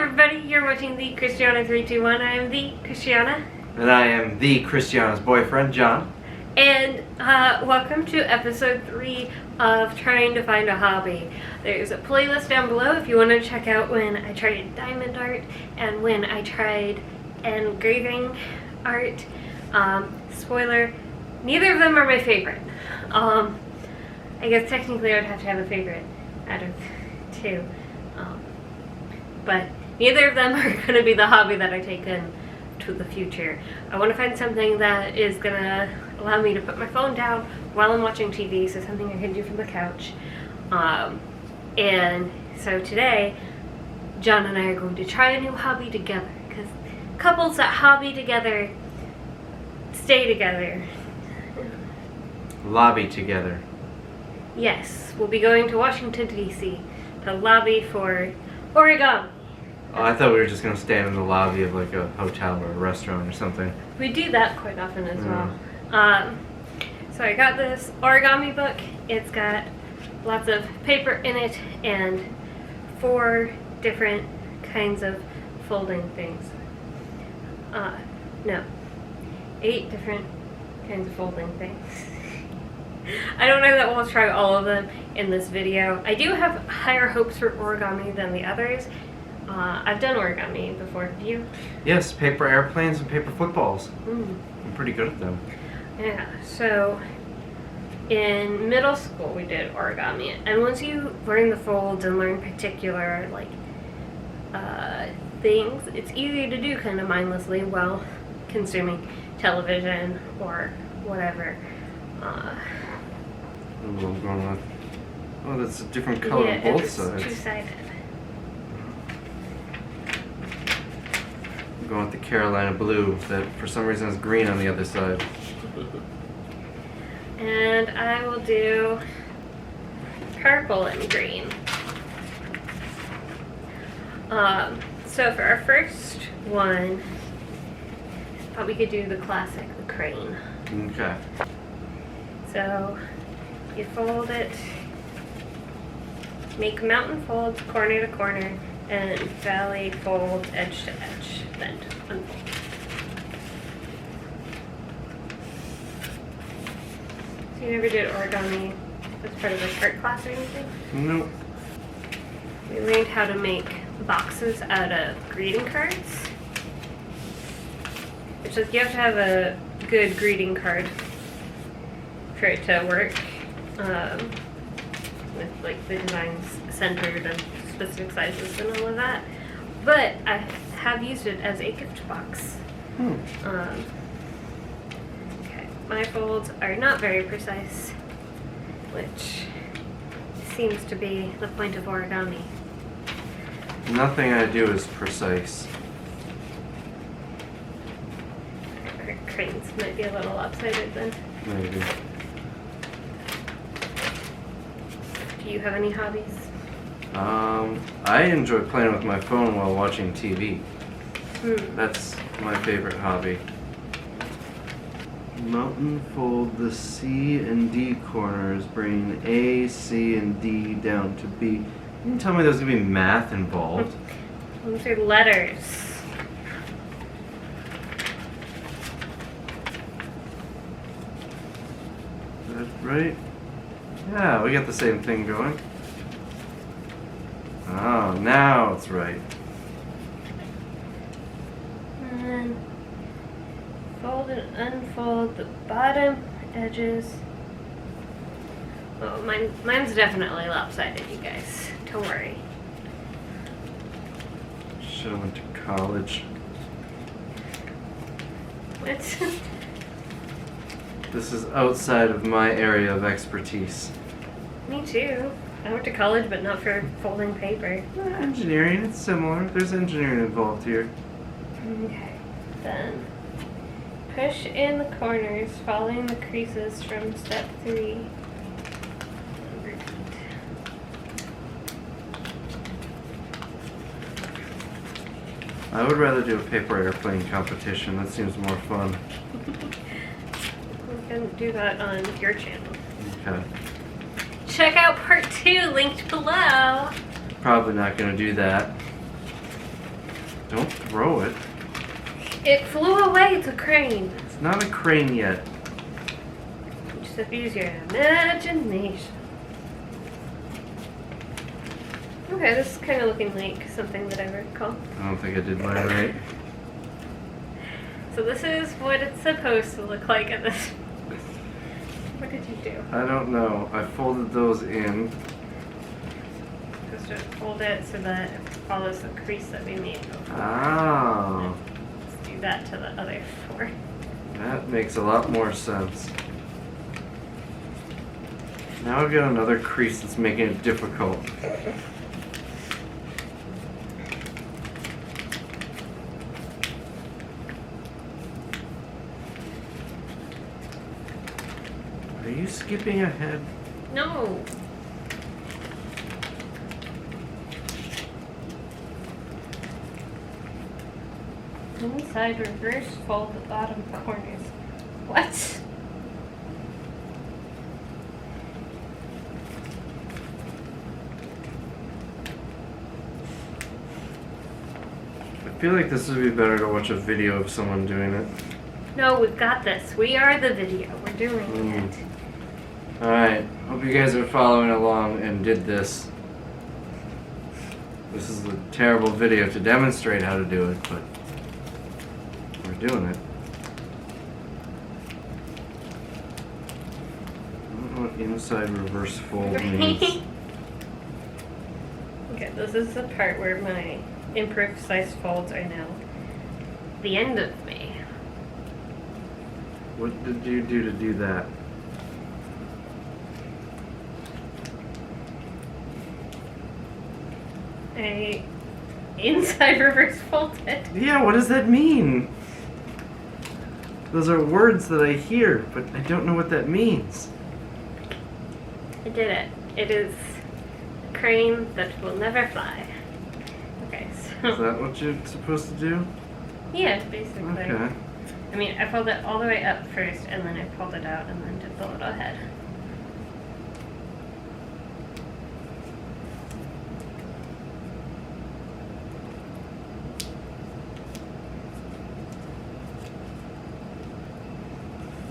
everybody, you're watching the Christiana 321. I am the Christiana. And I am the Christiana's boyfriend, John. And welcome to episode 3 of Trying to Find a Hobby. There's a playlist down below if you want to check out when I tried diamond art and when I tried engraving art. Spoiler, neither of them are my favorite. I guess technically I would have to have a favorite out of two. But neither of them are going to be the hobby that I take into the future. I want to find something that is going to allow me to put my phone down while I'm watching TV, so something I can do from the couch. And so today, John and I are going to try a new hobby together, because couples that hobby together stay together. Lobby together. Yes, we'll be going to Washington, D.C. to lobby for Origami. Oh, I thought we were just going to stand in the lobby of like a hotel or a restaurant or something. We do that quite often as well. So I got this origami book. It's got lots of paper in it and 4 different kinds of folding things. No, 8 different kinds of folding things. I don't know that we'll try all of them in this video. I do have higher hopes for origami than the others. I've done origami before. Have you? Yes, paper airplanes and paper footballs. Mm. I'm pretty good at them. Yeah, so in middle school we did origami, and once you learn the folds and learn particular things, it's easy to do kind of mindlessly while consuming television or whatever. I'm going with, oh, that's a different color on both sides. Two-sided. I'm going with the Carolina blue that for some reason is green on the other side. And I will do purple and green. So for our first one, thought we could do the classic, the crane. Okay. So you fold it, make mountain folds corner to corner, and valley folds edge to edge, then unfold. So you never did origami as part of like art class or anything? Nope. We learned how to make boxes out of greeting cards. Which is, you have to have a good greeting card for it to work. With like the designs centered and specific sizes and all of that. But I have used it as a gift box. Okay, my folds are not very precise, which seems to be the point of origami. Nothing I do is precise. Cranes might be a little lopsided then. Maybe. Do you have any hobbies? I enjoy playing with my phone while watching TV. That's my favorite hobby. Mountain fold the C and D corners, bringing A, C, and D down to B. You didn't tell me there's going to be math involved. Those are letters. Is that right? Yeah, we got the same thing going. Oh, now it's right. And fold and unfold the bottom edges. Oh, mine's definitely lopsided, you guys. Don't worry. Should have went to college. What? This is outside of my area of expertise. Me too. I went to college, but not for folding paper. Engineering, it's similar. There's engineering involved here. Okay. Then push in the corners, following the creases from step 3. And repeat. I would rather do a paper airplane competition. That seems more fun. We can do that on your channel. Okay. Check out part 2, linked below. Probably not going to do that. Don't throw it. It flew away. It's a crane. It's not a crane yet. You just have to use your imagination. Okay, this is kind of looking like something that I recall. I don't think I did mine right. So this is what it's supposed to look like in this. What did you do? I don't know. I folded those in. Just to fold it so that it follows the crease that we made before. Ah, Let's do that to the other 4. that makes a lot more sense. Now I've got another crease that's making it difficult. Are you skipping ahead? No. Inside reverse fold the bottom corners. What? I feel like this would be better to watch a video of someone doing it. No, we've got this. We are the video. We're doing it. Alright, hope you guys are following along and did this. This is a terrible video to demonstrate how to do it, but we're doing it. I don't know what inside reverse fold means. Okay, this is the part where my improved size folds are now the end of me. What did you do to do that? I inside reverse folded. Yeah, what does that mean? Those are words that I hear, but I don't know what that means. I did it. It is a crane that will never fly. Okay, so Is that what you're supposed to do? yeah, basically. Okay. I mean, I pulled it all the way up first, and then I pulled it out, and then did the little head.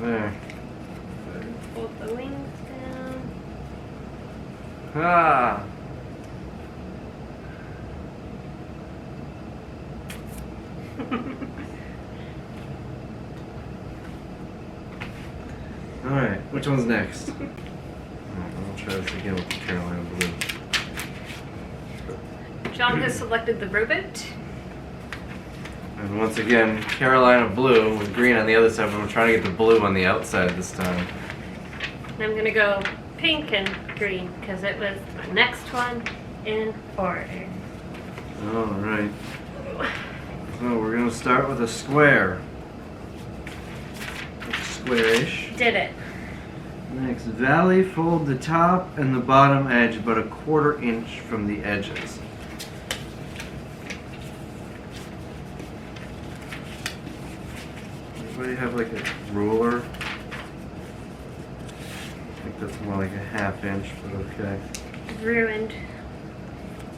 There. Fold the wings down. Ah! Alright, which one's next? Alright, I'll try this again with the Carolina Blue. John has selected the robot. And once again, Carolina Blue with green on the other side, but I'm trying to get the blue on the outside this time. And I'm gonna go pink and green because it was the next one in order. Alright. So we're gonna start with a square. Squarish. Did it. Next, valley fold the top and the bottom edge about a 1/4 inch from the edges. Anybody have like a ruler? I think that's more like a 1/2 inch, but okay. Ruined.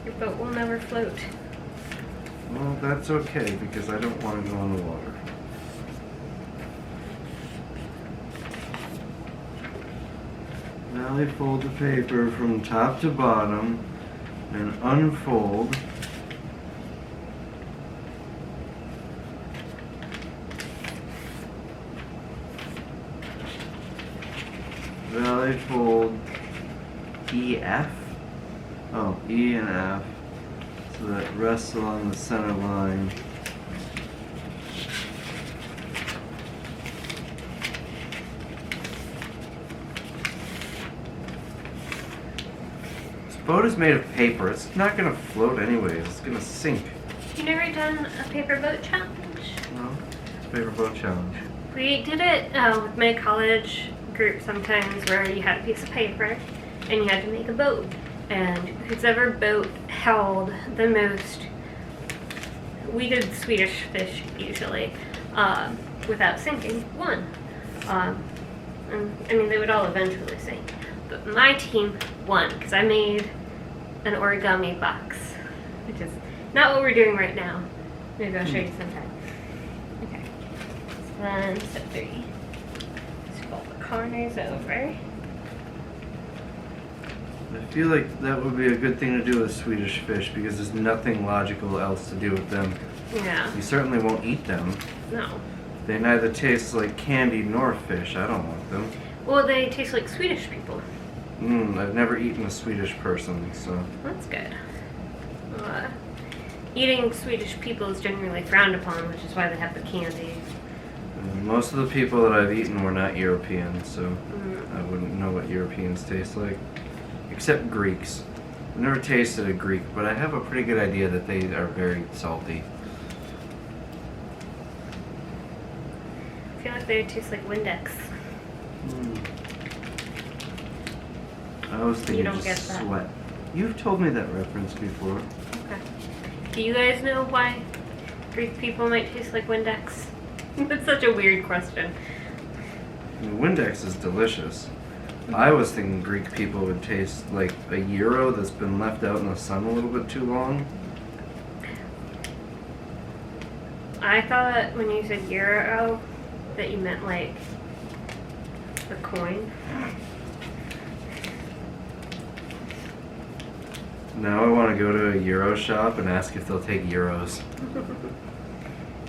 Your boat will never float. Well, that's okay because I don't want to go in the water. Valley fold the paper from top to bottom and unfold. Valley fold EF. Oh, E and F. So that rests along the center line. This boat is made of paper. It's not going to float anyways. It's going to sink. You never done a paper boat challenge? No? Paper boat challenge. We did it with my college group sometimes where you had a piece of paper and you had to make a boat. And whoever boat held the most, we did Swedish fish usually, without sinking, won. And I mean, they would all eventually sink. But my team won because I made an origami box, which is not what we're doing right now. Maybe I'll show you sometime. Okay. So then step 3. Fold the corners over. I feel like that would be a good thing to do with Swedish fish because there's nothing logical else to do with them. Yeah. You certainly won't eat them. No. They neither taste like candy nor fish. I don't want them. Well, they taste like Swedish people. I've never eaten a Swedish person, so. That's good. Eating Swedish people is generally frowned upon, which is why they have the candy. Most of the people that I've eaten were not European, so I wouldn't know what Europeans taste like. Except Greeks. I've never tasted a Greek, but I have a pretty good idea that they are very salty. I feel like they taste like Windex. I was thinking You don't just get that. sweat. You've told me that reference before. Okay. Do you guys know why Greek people might taste like Windex? That's such a weird question. I mean, Windex is delicious. I was thinking Greek people would taste like a gyro that's been left out in the sun a little bit too long. I thought when you said euro that you meant like a coin. Now I want to go to a Euro shop and ask if they'll take euros.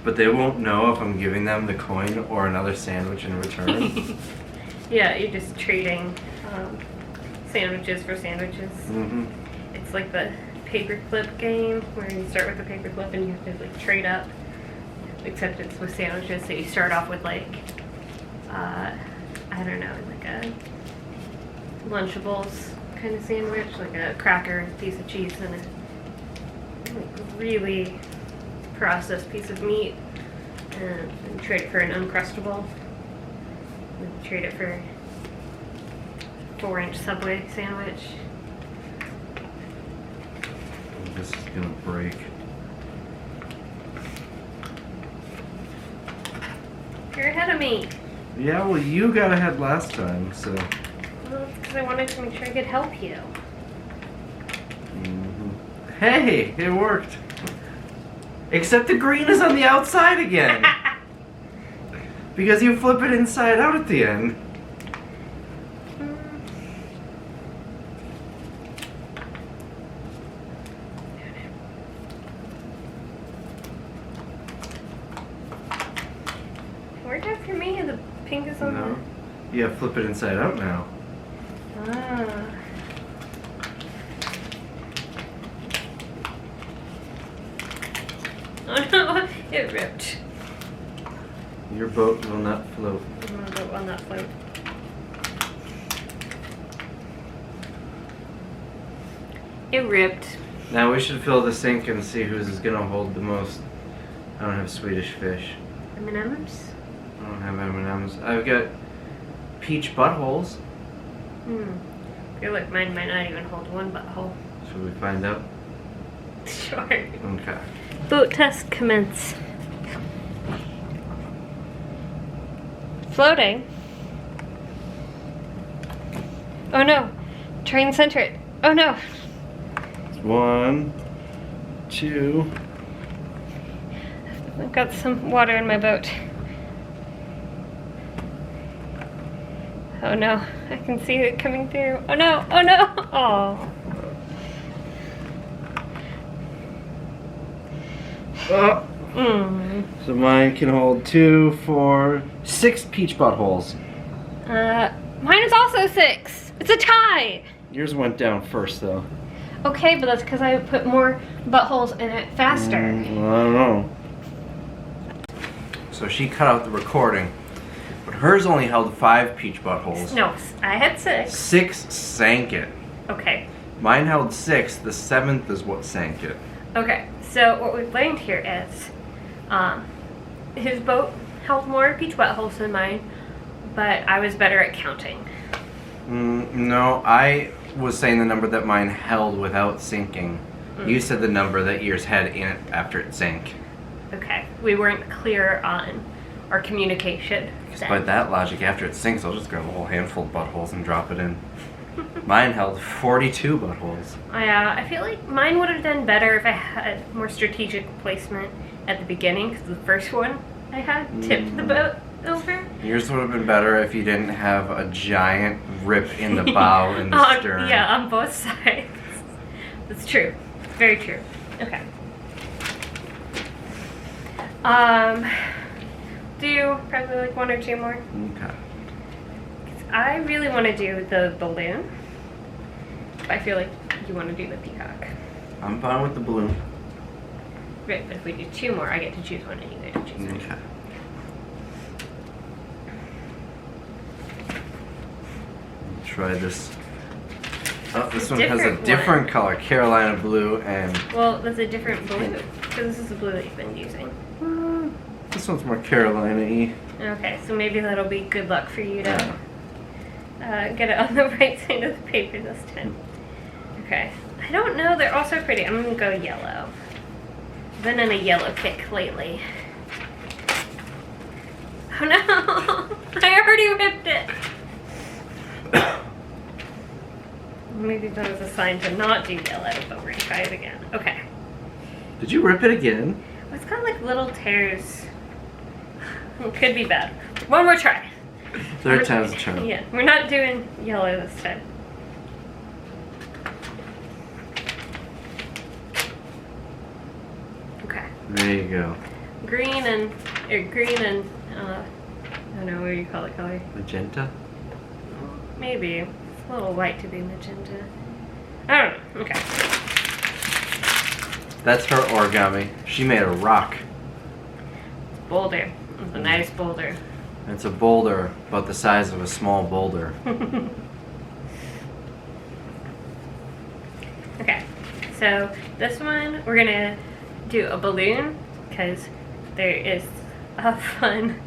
But they won't know if I'm giving them the coin or another sandwich in return. Yeah, you're just trading sandwiches for sandwiches. Mm-hmm. It's like the paperclip game where you start with the paperclip and you have to like trade up. Except it's with sandwiches, so you start off with like, I don't know, like a Lunchables kind of sandwich, like a cracker, piece of cheese, and a like, really processed piece of meat, and trade it for an Uncrustable. And trade it for a 4-inch Subway sandwich. This is gonna break. You're ahead of me. Yeah, well, you got ahead last time, so. Well, it's because I wanted to make sure I could help you. Hey, it worked. Except the green is on the outside again. Because you flip it inside out at the end. Worked out for me, and the pink is on No. Yeah, flip it inside out now. Ah. Oh no, it ripped. Your boat will not float. My boat will not float. It ripped. Now we should fill the sink and see who's gonna hold the most. I don't have Swedish fish. M&M's? I don't have M&M's. I've got peach buttholes. I feel like mine might not even hold one butthole. Should we find out? Sure. Okay. Boat test commence. Floating. Oh no. Try and center it. Oh no. 1, 2. I've got some water in my boat. Oh no. I can see it coming through. Oh no. Oh no. Oh. Oh. So mine can hold 2, 4, 6 peach buttholes. Mine is also 6. It's a tie. Yours went down first, though. Okay, but that's because I put more buttholes in it faster. Well, I don't know. So she cut out the recording, but hers only held 5 peach buttholes. No, I had 6. 6 sank it. Okay. Mine held 6. The 7th is what sank it. Okay, so what we've learned here is his boat held more peach buttholes than mine, but I was better at counting. No, I was saying the number that mine held without sinking. You said the number that yours had in it after it sank. Okay, we weren't clear on our communication. Because by that logic, after it sinks, I'll just grab a whole handful of buttholes and drop it in. Mine held 42 buttholes. I feel like mine would have done better if I had more strategic placement at the beginning, because the first one I had tipped the boat over. Yours would have been better if you didn't have a giant rip in the bow and the stern. Yeah, on both sides. That's true. Very true. Okay. Do probably like one or two more. Okay. I really want to do the balloon. But I feel like you want to do the peacock. I'm fine with the balloon. Right, but if we do two more, I get to choose one and you get to choose one. Okay. Try this. Oh, this one has a different color, Carolina blue, and... Well, that's a different blue, because this is the blue that you've been using. This one's more Carolina-y. Okay, so maybe that'll be good luck for you to get it on the right side of the paper this time. Okay. I don't know, they're all so pretty. I'm going to go yellow. I've been in a yellow kick lately. Oh no! I already ripped it! Maybe that was a sign to not do yellow, but we're gonna try it again. Okay. Did you rip it again? It's got like little tears. It could be bad. One more try. Third time's a charm. Yeah, we're not doing yellow this time. Okay. There you go. Green and I don't know what you call it color. Magenta? Maybe. It's a little white to be magenta. I don't know. Okay. That's her origami. She made a rock. It's a boulder. It's a nice boulder. It's a boulder, about the size of a small boulder. Okay. So this one, we're going to do a balloon because there is a fun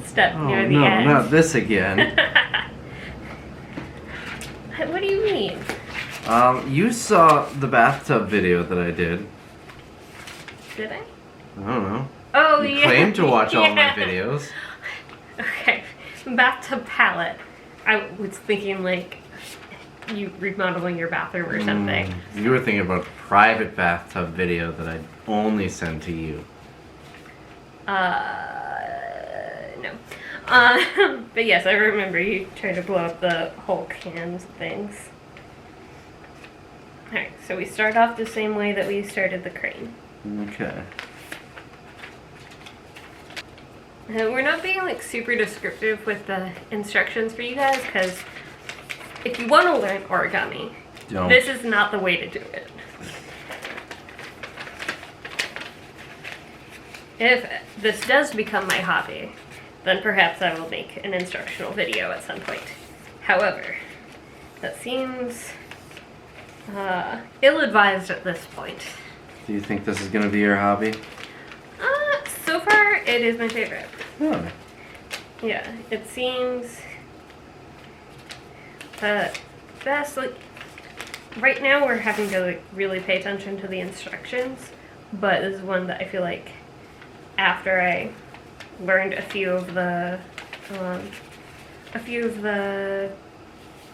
step near the end. No, not this again. What do you mean? You saw the bathtub video that I did. Did I? I don't know. Oh, You yeah. claim to watch all my Yeah. videos. Okay. Bathtub palette. I was thinking like you remodeling your bathroom or something. You were thinking about a private bathtub video that I'd only send to you. No. But yes, I remember you tried to blow up the whole cans things. Alright, so we start off the same way that we started the crane. Okay. We're not being like super descriptive with the instructions for you guys because if you want to learn origami, Don't. this is not the way to do it. If this does become my hobby, then perhaps I will make an instructional video at some point. However, that seems ill-advised at this point. Do you think this is going to be your hobby? So far, it is my favorite. Oh. Yeah, it seems the best. Like right now, we're having to like really pay attention to the instructions, but this is one that I feel like after I learned a few of the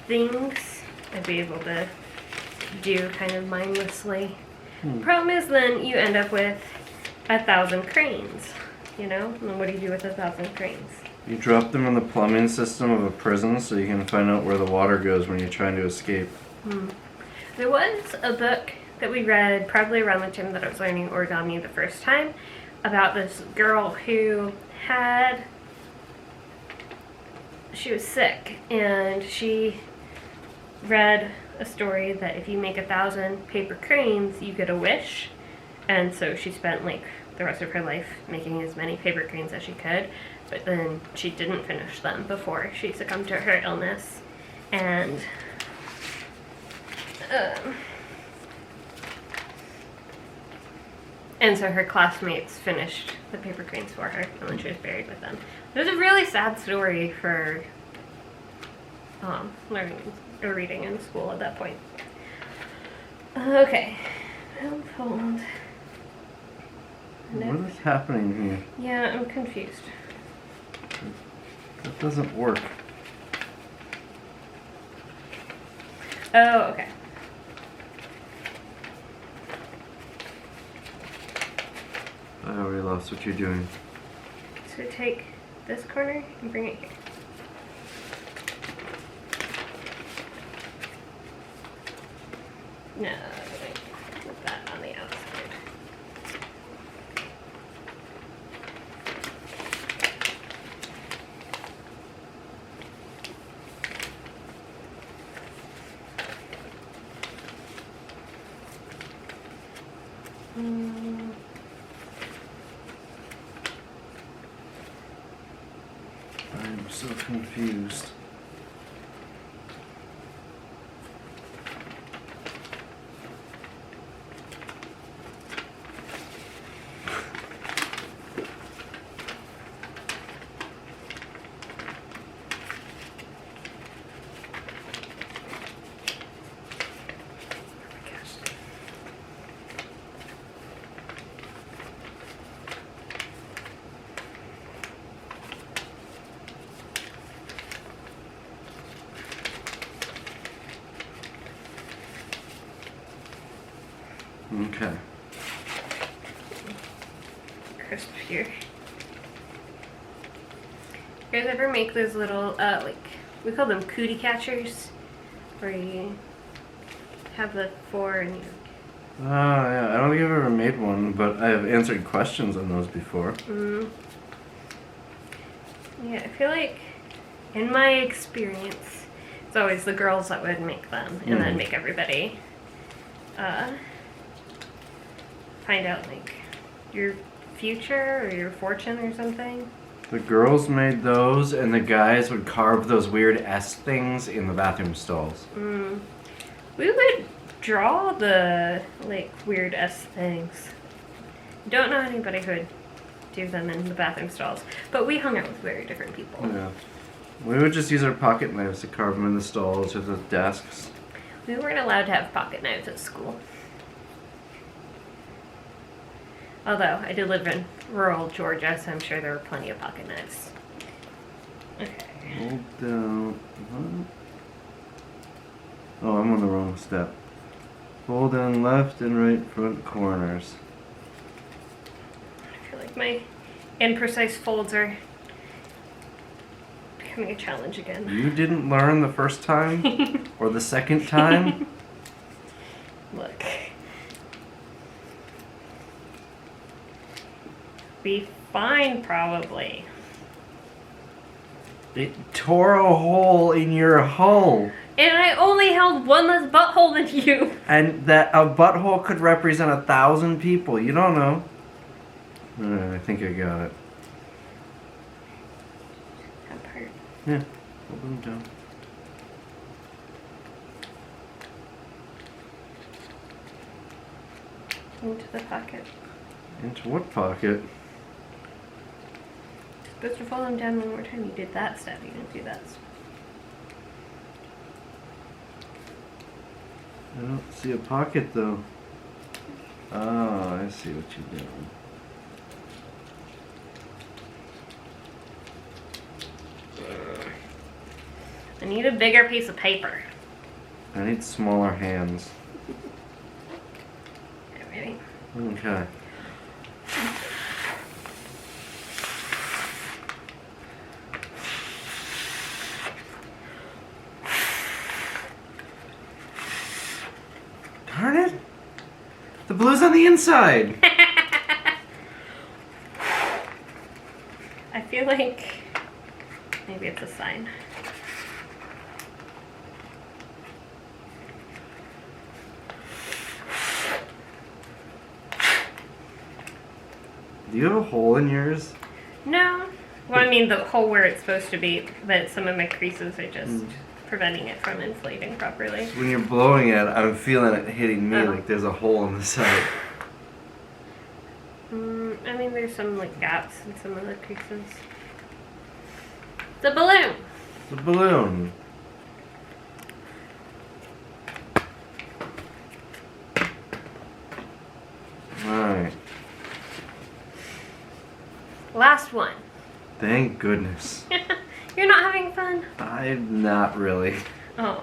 things, I'd be able to do kind of mindlessly. Problem is, then you end up with 1,000 cranes. You know, and then what do you do with 1,000 cranes? You drop them in the plumbing system of a prison so you can find out where the water goes when you're trying to escape. There was a book that we read probably around the time that I was learning origami the first time about this girl who she was sick and she read a story that if you make 1,000 paper cranes, you get a wish. And so she spent like the rest of her life making as many paper cranes as she could, but then she didn't finish them before she succumbed to her illness. And so her classmates finished the paper cranes for her, and then she was buried with them. It was a really sad story for learning or reading in school at that point. Okay. Fold. What is happening here? Yeah, I'm confused. That doesn't work. Oh, okay. I already lost what you're doing. So take this corner and bring it here. No, put that on the outside. I'm so confused. Okay. Crisp here. You guys ever make those little, like, we call them cootie catchers, where you have the four and you... Oh, yeah. I don't think I've ever made one, but I have answered questions on those before. Yeah, I feel like, in my experience, it's always the girls that would make them, and then make everybody find out, like, your future or your fortune or something. The girls made those, and the guys would carve those weird S things in the bathroom stalls. We would draw the, like, weird S things. Don't know anybody who would do them in the bathroom stalls, but we hung out with very different people. Yeah. We would just use our pocket knives to carve them in the stalls or the desks. We weren't allowed to have pocket knives at school. Although, I did live in rural Georgia, so I'm sure there were plenty of pocket knives. Okay. Hold down. What? Oh, I'm on the wrong step. Hold down left and right front corners. I feel like my imprecise folds are becoming a challenge again. You didn't learn the first time? Or the second time? Look. Be fine, probably. It tore a hole in your hull. And I only held one less butthole than you. And that a butthole could represent 1,000 people. You don't know. Alright, I think I got it. That part. Yeah, hold them down. Into the pocket. Into what pocket? Supposed to fold them down one more time. You did that step. You didn't do that step. I don't see a pocket though. Oh, I see what you're doing. I need a bigger piece of paper. I need smaller hands. Okay, ready? Okay. Darn it! The blue's on the inside! I feel like maybe it's a sign. Do you have a hole in yours? No. Well, I mean the hole where it's supposed to be, but some of my creases are just preventing it from inflating properly. When you're blowing it, I'm feeling it hitting me Oh. like there's a hole in the side. I mean, there's some like gaps in some of the creases. The balloon. The balloon. Alright. Last one. Thank goodness. You're not having fun? I'm not really. Oh.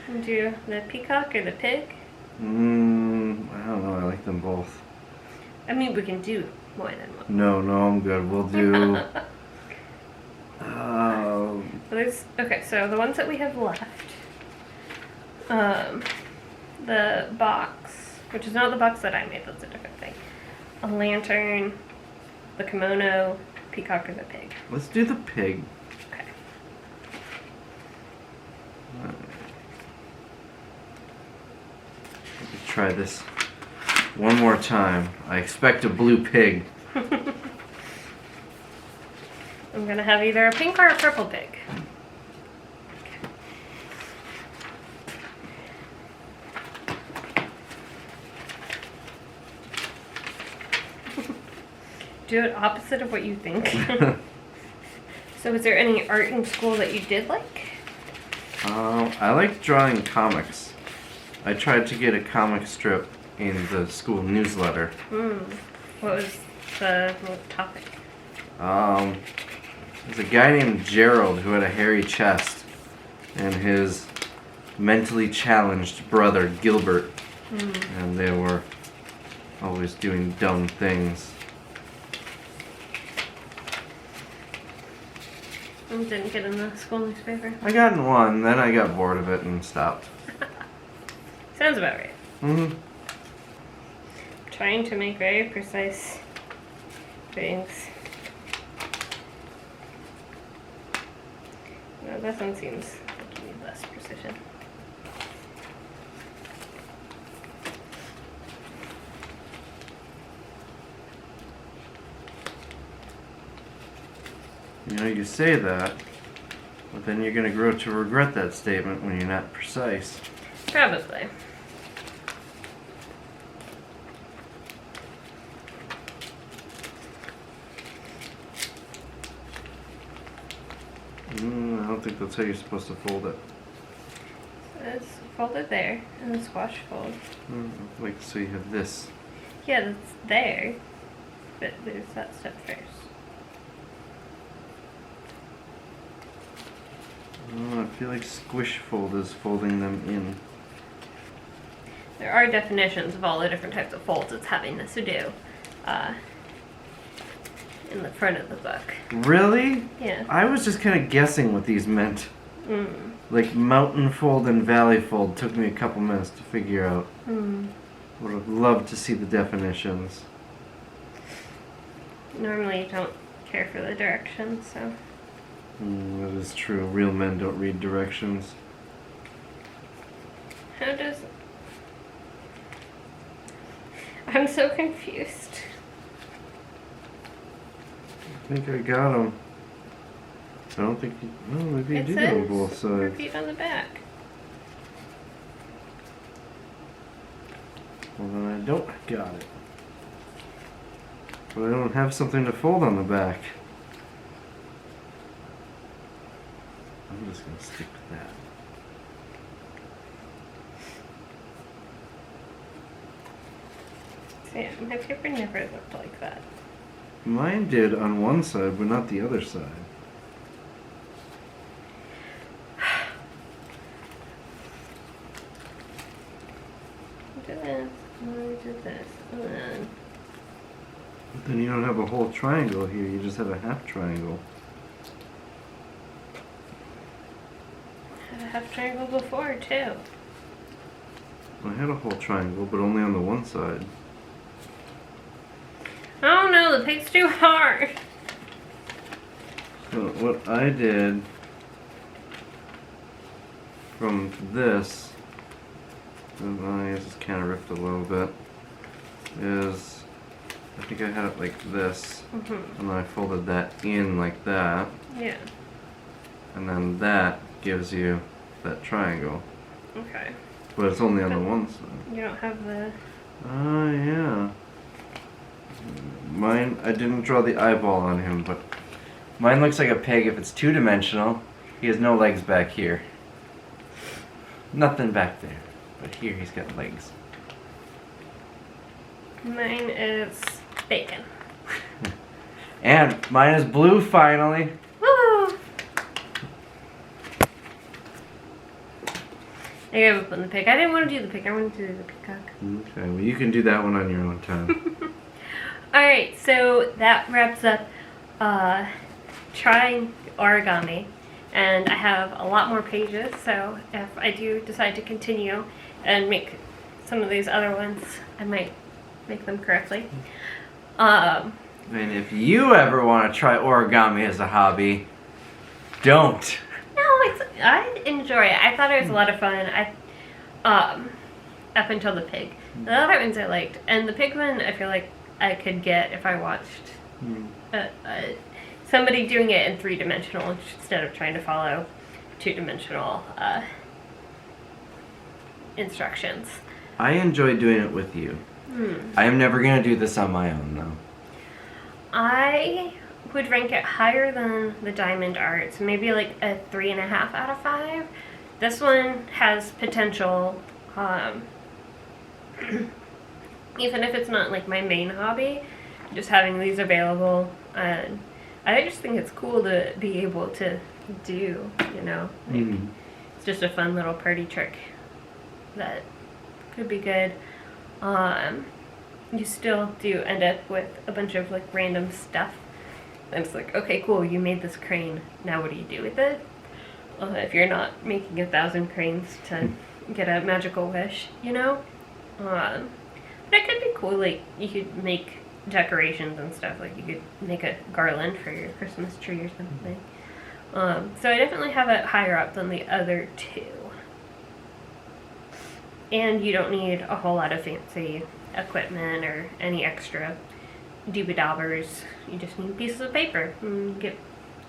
Do the peacock or the pig? I don't know. I like them both. I mean, we can do more than one. No, I'm good. We'll do. Okay, so the ones that we have left. The box, which is not the box that I made, that's a different thing. A lantern, the kimono, peacock, or the pig. Let's do the pig. Okay. Let me try this one more time. I expect a blue pig. I'm gonna have either a pink or a purple pig. Do it opposite of what you think. So is there any art in school that you did like? I like drawing comics. I tried to get a comic strip in the school newsletter. What was the topic? There's a guy named Gerald who had a hairy chest, and his mentally challenged brother Gilbert, and they were always doing dumb things. Didn't get in the school newspaper. I got in one, then I got bored of it and stopped. Sounds about right. Mm-hmm. Trying to make very precise things. No, this one seems like you need less precision. You know, you say that, but then you're going to grow to regret that statement when you're not precise. Probably. I don't think that's how you're supposed to fold it. It's folded there, and the squash fold. Like, so you have this. Yeah, that's there, but there's that step first. I feel like squish fold is folding them in. There are definitions of all the different types of folds it's having this to do in the front of the book. Really? Yeah. I was just kind of guessing what these meant. Like mountain fold and valley fold took me a couple minutes to figure out. Would have loved to see the definitions. Normally you don't care for the directions, so. That is true. Real men don't read directions. How does... I'm so confused. I think I got them. I don't think you... Oh, maybe you It do says on both sides. repeat on the back. Well, then I don't got it. But I don't have something to fold on the back. I'm just going to stick with that. See, my paper never looked like that. Mine did on one side, but not the other side. Do this, and do this, and then... But then you don't have a whole triangle here, you just have a half triangle. I had a half triangle before, too. I had a whole triangle, but only on the one side. Oh no, the pig's too hard! So what I did from this, and I guess it's kind of ripped a little bit, is I think I had it like this, and then I folded that in like that, Yeah. and then that gives you that triangle. Okay. But it's only on the one side. You don't have the... Oh, yeah. Mine, I didn't draw the eyeball on him, but mine looks like a pig if it's two-dimensional. He has no legs back here. Nothing back there. But here he's got legs. Mine is bacon. And mine is blue, finally. Woo! I gave up on the pig. I didn't want to do the pig. I wanted to do the peacock. Okay, well, you can do that one on your own time. Alright, so that wraps up trying origami. And I have a lot more pages, so if I do decide to continue and make some of these other ones, I might make them correctly. And if you ever want to try origami as a hobby, don't. No, I enjoy it. I thought it was a lot of fun. Up until the pig. The other ones I liked, and the pig one I feel like I could get if I watched somebody doing it in 3-dimensional instead of trying to follow 2-dimensional instructions. I enjoy doing it with you. I am never going to do this on my own, though. I would rank it higher than the diamond art, so maybe like a 3.5 out of 5. This one has potential, even if it's not like my main hobby, just having these available, and I just think it's cool to be able to do, you know, like, it's just a fun little party trick that could be good. You still do end up with a bunch of like random stuff. And it's like, okay, cool, you made this crane. Now what do you do with it? If you're not making 1,000 cranes to get a magical wish, you know? But it could be cool, like, you could make decorations and stuff. Like, you could make a garland for your Christmas tree or something. So I definitely have it higher up than the other two. And you don't need a whole lot of fancy equipment or any extra doobie-dabbers. You just need pieces of paper and you get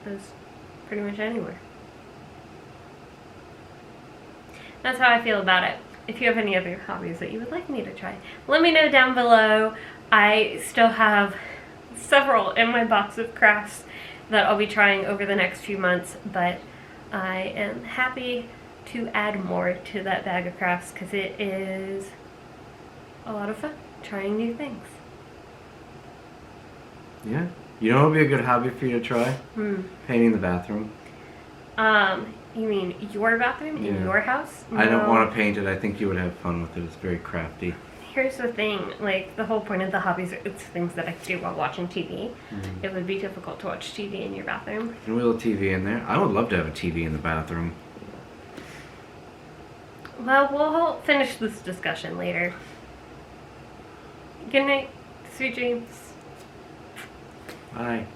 those pretty much anywhere. That's how I feel about it. If you have any other hobbies that you would like me to try, let me know down below. I still have several in my box of crafts that I'll be trying over the next few months, but I am happy to add more to that bag of crafts because it is a lot of fun trying new things. Yeah. You know what would be a good hobby for you to try? Painting the bathroom. You mean your bathroom in your house? No. I don't want to paint it. I think you would have fun with it. It's very crafty. Here's the thing, like, the whole point of the hobbies, it's things that I do while watching TV. It would be difficult to watch TV in your bathroom. Can we have a TV in there? I would love to have a TV in the bathroom. Well, we'll finish this discussion later. Good night. Sweet dreams. Bye.